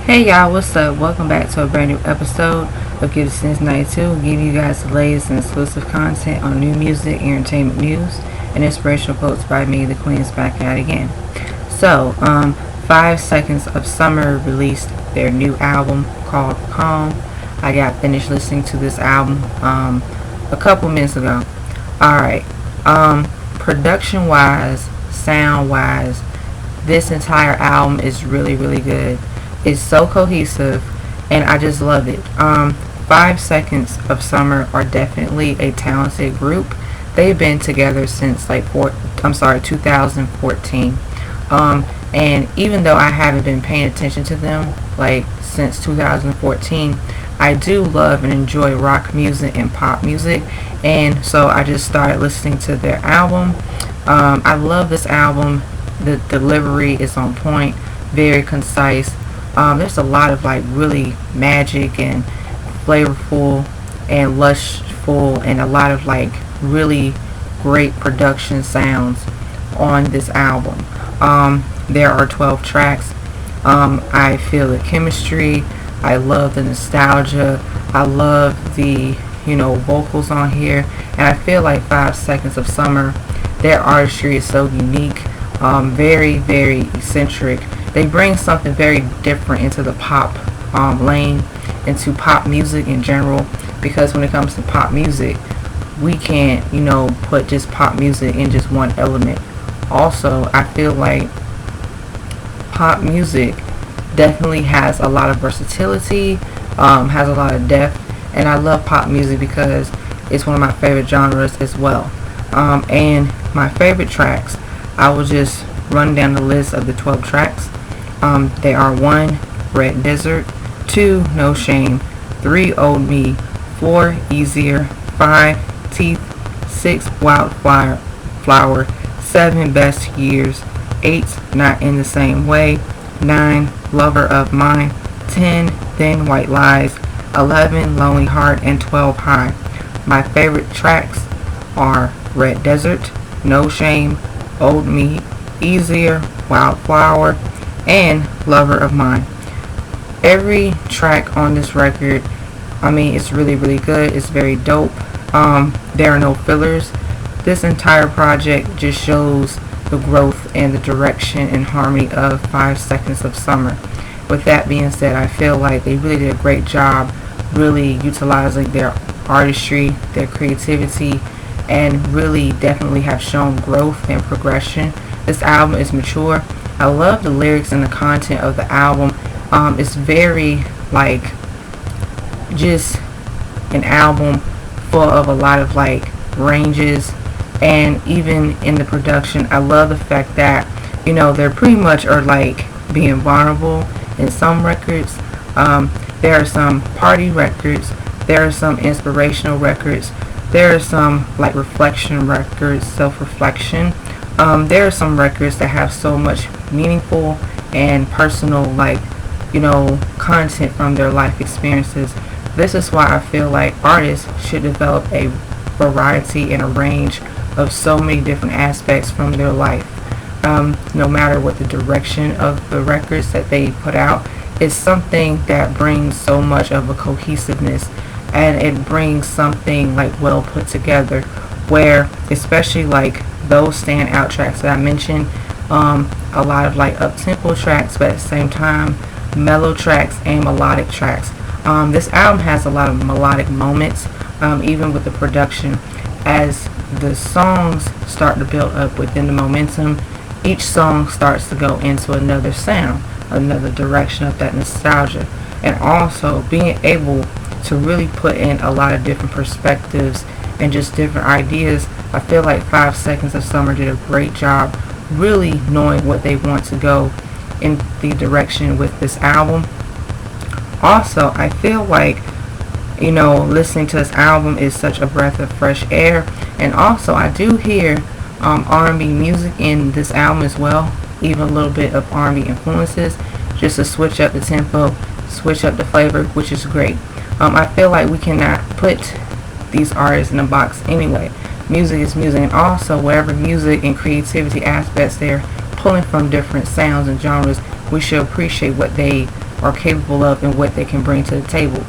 Hey y'all, what's up? Welcome back to a brand new episode of Get It Since 92. Giving you guys the latest and exclusive content on new music, entertainment news, and inspirational quotes by me, the Queen's back at it again. So, 5 Seconds of Summer released their new album called Calm. I got finished listening to this album a couple minutes ago. Alright, production wise, sound wise, this entire album is really good. It's so cohesive and I just love it. 5 Seconds of Summer are definitely a talented group. They've been together since 2014. And even though I haven't been paying attention to them since 2014, I do love and enjoy rock music and pop music, and so I just started listening to their album. I love this album. The delivery is on point, very concise. There's a lot of really magic and flavorful and lushful and a lot of really great production sounds on this album. There are 12 tracks. I feel the chemistry. I love the nostalgia. I love the vocals on here, and I feel like 5 Seconds of Summer, their artistry is so unique, very eccentric. They bring something very different into the pop lane, into pop music in general, because when it comes to pop music, we can't put just pop music in just one element. Also, I feel like pop music definitely has a lot of versatility, has a lot of depth, and I love pop music because it's one of my favorite genres as well. And my favorite tracks, I will just run down the list of the 12 tracks. They are 1, Red Desert, 2, No Shame, 3, Old Me, 4, Easier, 5, Teeth, 6, Wildflower, 7, Best Years, 8, Not in the Same Way, 9, Lover of Mine, 10, Thin White Lies, 11, Lonely Heart, and 12, High. My favorite tracks are Red Desert, No Shame, Old Me, Easier, Wildflower, and Lover of Mine. Every track on this record, it's really good. It's very dope. There are no fillers. This entire project just shows the growth and the direction and harmony of 5 Seconds of Summer. With that being said, I feel like they really did a great job really utilizing their artistry, their creativity, and really definitely have shown growth and progression. This album is mature. I love the lyrics and the content of the album. It's very just an album full of a lot of ranges, and even in the production, I love the fact that they're pretty much are being vulnerable in some records. There are some party records, there are some inspirational records, there are some reflection records, self-reflection. There are some records that have so much meaningful and personal content from their life experiences. This is why I feel like artists should develop a variety and a range of so many different aspects from their life. No matter what the direction of the records that they put out, it's something that brings so much of a cohesiveness, and it brings something well put together, where especially those standout tracks that I mentioned, a lot of up-tempo tracks, but at the same time mellow tracks and melodic tracks. This album has a lot of melodic moments, even with the production. As the songs start to build up within the momentum, each song starts to go into another sound, another direction of that nostalgia, and also being able to really put in a lot of different perspectives and just different ideas. I feel like 5 Seconds of Summer did a great job really knowing what they want to go in the direction with this album. Also, I feel like listening to this album is such a breath of fresh air, and also I do hear R&B music in this album as well, even a little bit of R&B influences, just to switch up the tempo, switch up the flavor, which is great. I feel like we cannot put these artists in a box anyway. Music is music, and also whatever music and creativity aspects they're pulling from different sounds and genres, we should appreciate what they are capable of and what they can bring to the table,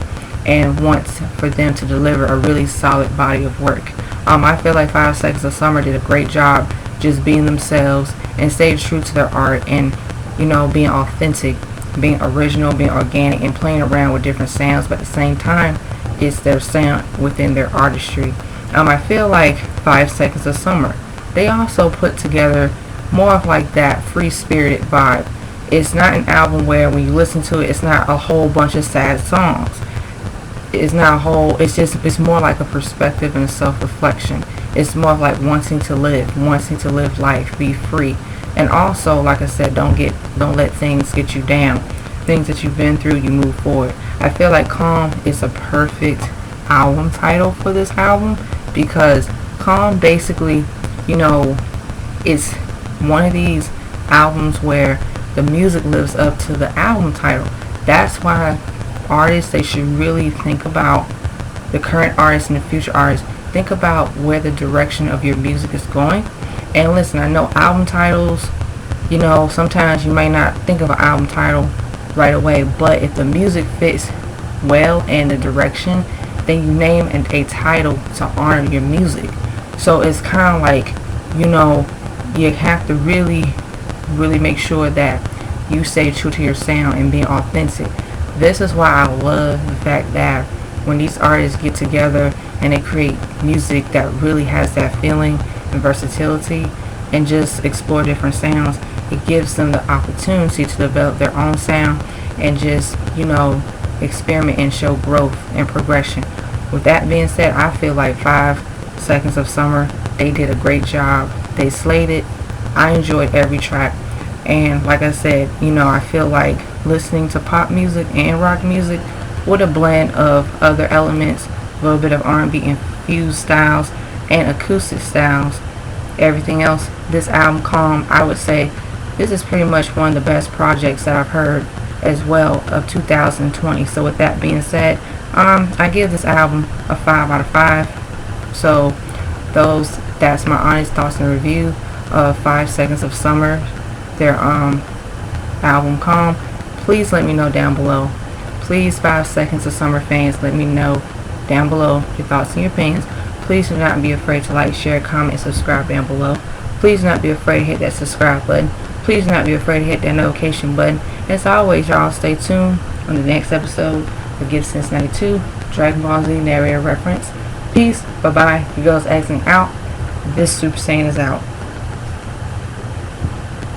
and wants for them to deliver a really solid body of work. I feel like 5 Seconds of Summer did a great job just being themselves and staying true to their art, and being authentic, being original, being organic, and playing around with different sounds, but at the same time it's their sound within their artistry. I feel like 5 Seconds of Summer, they also put together more of like that free-spirited vibe. It's not an album where when you listen to it, it's not a whole bunch of sad songs. It's not a whole, it's more like a perspective and a self-reflection. It's more of like wanting to live life, be free. And also, like I said, don't let things get you down. Things that you've been through, you move forward. I feel like Calm is a perfect album title for this album, because Calm basically, is one of these albums where the music lives up to the album title. That's why artists, they should really think about the current artists and the future artists. Think about where the direction of your music is going. And listen, I know album titles, sometimes you may not think of an album title right away, but if the music fits well and the direction, then you name a title to honor your music. So it's kind of like, you have to really make sure that you stay true to your sound and being authentic. This is why I love the fact that when these artists get together and they create music that really has that feeling and versatility and just explore different sounds, it gives them the opportunity to develop their own sound and just, experiment and show growth and progression. With that being said, I feel like 5 Seconds of Summer, they did a great job. They slayed it. I enjoyed every track. And like I said, I feel like listening to pop music and rock music with a blend of other elements, a little bit of R&B infused styles and acoustic styles, everything else. This album, Calm, I would say this is pretty much one of the best projects that I've heard as well of 2020. So with that being said, I give this album a 5 out of 5. So that's my honest thoughts and review of 5 Seconds of Summer, their album Calm. Please let me know down below. Please, 5 Seconds of Summer fans, let me know down below your thoughts and your opinions. Please do not be afraid to like, share, comment, and subscribe down below. Please do not be afraid to hit that subscribe button. Please do not be afraid to hit that notification button. As always, y'all, stay tuned on the next episode of Gibson's 92 Dragon Ball Z narrator reference. Peace. Bye-bye. Your girls Xing out. This Super Saiyan is out.